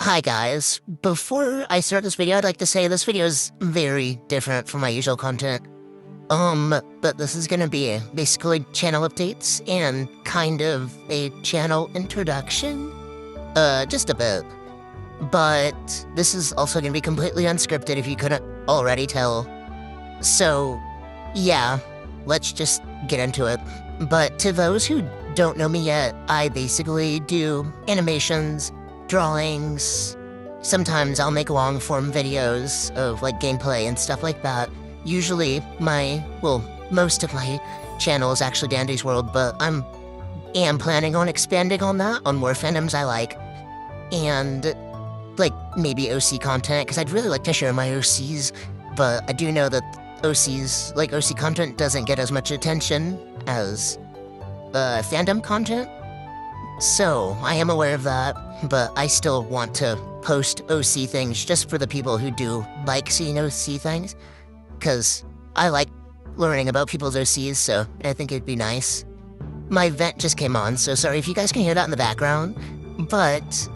Hi guys, before I start this video, I'd like to say this video is very different from my usual content. But this is gonna be basically channel updates and kind of a channel introduction. Just a bit. But this is also gonna be completely unscripted if you couldn't already tell. So, yeah, let's just get into it. But to those who don't know me yet, I basically do animations, drawings. Sometimes I'll make long-form videos of like gameplay and stuff like that. Usually most of my channel is actually Dandy's World, but am planning on expanding on that, on more fandoms I like. And like maybe OC content, because I'd really like to share my OCs, but I do know that OC content doesn't get as much attention as fandom content. So, I am aware of that, but I still want to post OC things just for the people who do like seeing OC things, because I like learning about people's OCs, so I think it'd be nice. My vent just came on, so sorry if you guys can hear that in the background, but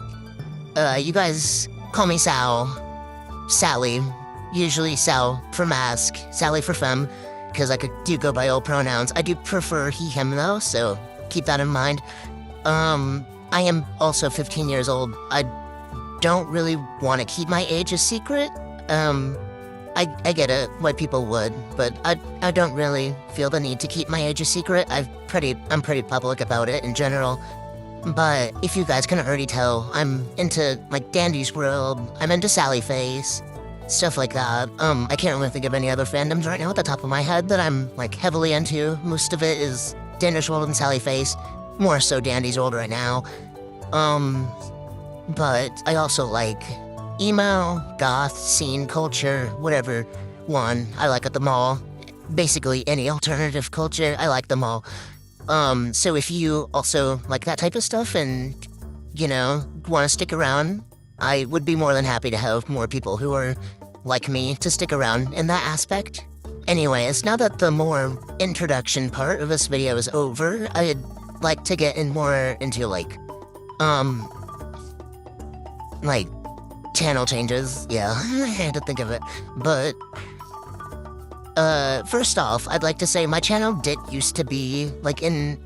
you guys call me Sal, Sally, usually Sal for mask, Sally for femme, because I do go by all pronouns. I do prefer he, him though, so keep that in mind. I am also 15 years old. I don't really want to keep my age a secret. I get it, why people would, but I don't really feel the need to keep my age a secret. I'm pretty public about it in general. But if you guys can already tell, I'm into, like, Dandy's World, I'm into Sally Face, stuff like that. I can't really think of any other fandoms right now at the top of my head that I'm, like, heavily into. Most of it is Dandy's World and Sally Face. More so Dandy's World right now. But I also like emo, goth, scene, culture, whatever one. I like them all. Basically any alternative culture, I like them all. So if you also like that type of stuff and, you know, want to stick around, I would be more than happy to have more people who are like me to stick around in that aspect. Anyways, now that the more introduction part of this video is over, I'd like to get more into like channel changes. Yeah, I had to think of it. But first off, I'd like to say my channel did used to be like an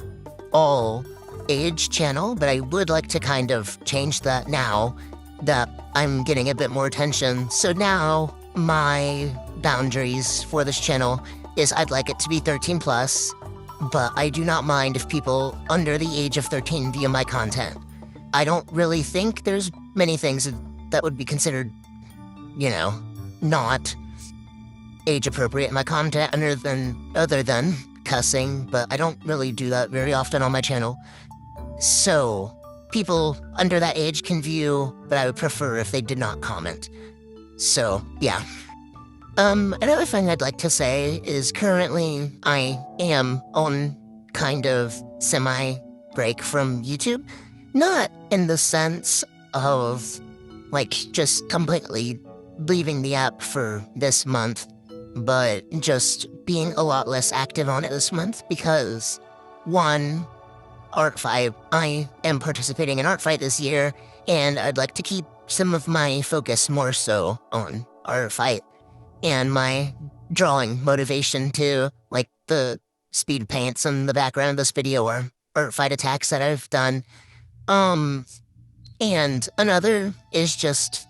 all age channel, but I would like to kind of change that now that I'm getting a bit more attention. So now my boundaries for this channel is I'd like it to be 13 plus. But I do not mind if people under the age of 13 view my content. I don't really think there's many things that would be considered, you know, not age-appropriate in my content other than cussing, but I don't really do that very often on my channel. So, people under that age can view, but I would prefer if they did not comment. So, yeah. Another thing I'd like to say is currently I am on kind of semi-break from YouTube. Not in the sense of, like, just completely leaving the app for this month, but just being a lot less active on it this month because, one, Art Fight. I am participating in Art Fight this year, and I'd like to keep some of my focus more so on Art Fight. And my drawing motivation to, like, the speed paints in the background of this video or art fight attacks that I've done. And another is just,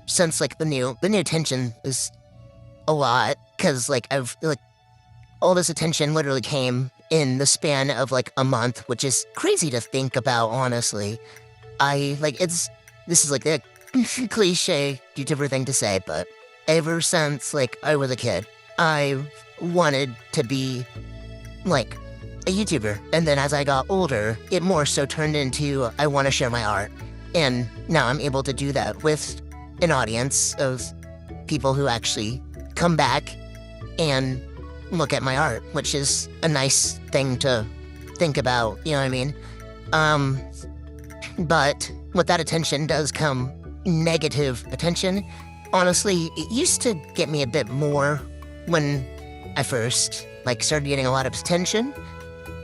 since, like, the new attention is a lot, because, like, all this attention literally came in the span of, like, a month, which is crazy to think about, honestly. This is, like, the cliche YouTuber thing to say, but ever since, like, I was a kid, I wanted to be, like, a YouTuber. And then as I got older, it more so turned into, I want to share my art. And now I'm able to do that with an audience of people who actually come back and look at my art, which is a nice thing to think about, you know what I mean? But with that attention does come negative attention. Honestly, it used to get me a bit more when I first, like, started getting a lot of attention,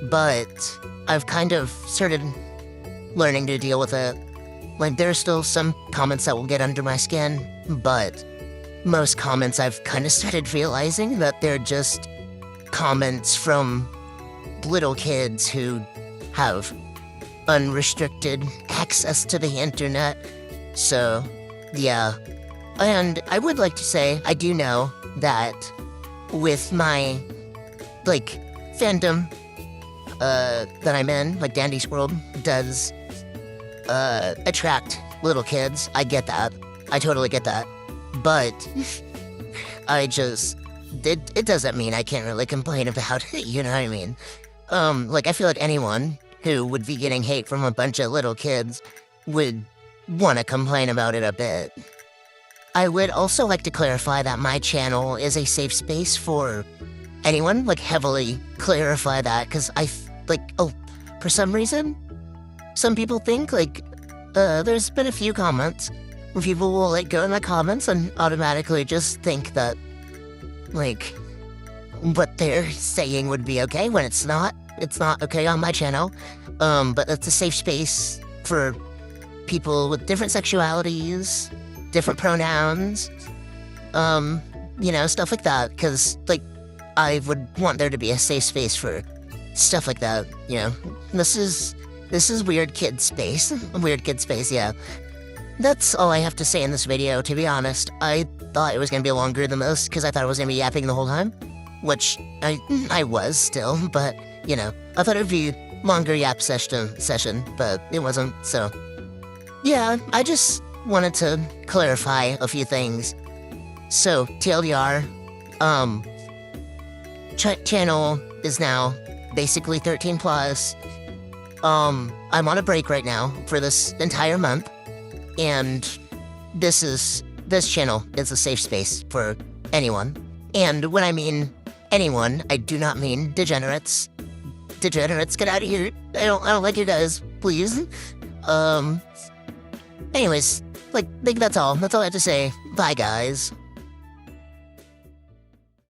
but I've kind of started learning to deal with it Like, there are still some comments that will get under my skin, but most comments I've kind of started realizing that they're just comments from little kids who have unrestricted access to the internet. So, yeah. And I would like to say, I do know that with my, like, fandom that I'm in, like Dandy's World, does attract little kids. I get that. I totally get that. But it doesn't mean I can't really complain about it, you know what I mean? Like, I feel like anyone who would be getting hate from a bunch of little kids would want to complain about it a bit. I would also like to clarify that my channel is a safe space for anyone, like, heavily clarify that, because for some reason, some people think, like, there's been a few comments where people will, like, go in the comments and automatically just think that, like, what they're saying would be okay when it's not. It's not okay on my channel. But it's a safe space for people with different sexualities, different pronouns, stuff like that. Because, like, I would want there to be a safe space for stuff like that, you know. This is weird kid space. Weird kid space, yeah. That's all I have to say in this video, to be honest. I thought it was going to be longer than this, because I thought I was going to be yapping the whole time. Which, I was still, but, you know, I thought it would be longer yap session, but it wasn't, so. Yeah, I just wanted to clarify a few things. So, TLDR, channel is now basically 13 plus. I'm on a break right now for this entire month, and this channel is a safe space for anyone. And when I mean anyone, I do not mean degenerates. Degenerates, get out of here. I don't like you guys, please. Anyways, like, that's all. That's all I have to say. Bye, guys.